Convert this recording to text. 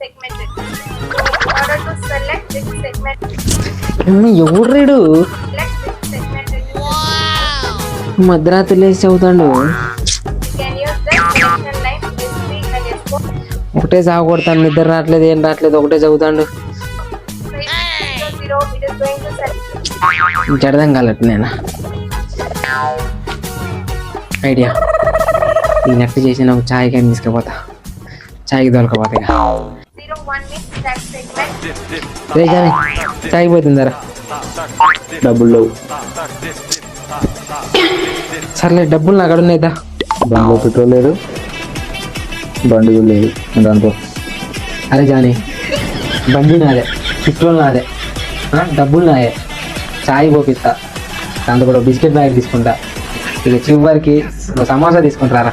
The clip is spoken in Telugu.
segmented. So in order to select which segment, ఎవడ్రీడు select which segmented you want. మధ్యరాత్రి లేచి చదువుతాడు. You can use the selection line history underscore. ఒకటే సాగు కొడతాను, నిద్ర రావట్లేదు, ఏం రావట్లేదు, ఒకటే చదువుతాడు. So if it is 0, it is going to select. ఇంకెడదాం కాలట్టు నేను ఐడియా ఈ నెట్ చేసి నాకు ఛాయ్ కానీ తీసుకుపోతా, ఛాయ్కి దొరకపోతా ఇక. 01 means that segment. రే కానీ ఛాయ్ పోతుందరా, డబ్బులు లేవు, సర్లే డబ్బులు నాకు అక్కడ ఉన్నాయిదా. బండిలో పెట్రోల్ లేదు, బండి కూడా లేదు దాంతో. అరే జానీ, బండి నాదే, పెట్రోల్ నాదే, డబ్బులు నాయే, ఛాయ్ పోపిస్తా, దాంతో కూడా బిస్కెట్ బ్యాగ్ తీసుకుంటా, ఇక చివరికి సమోసా తీసుకుంటారా.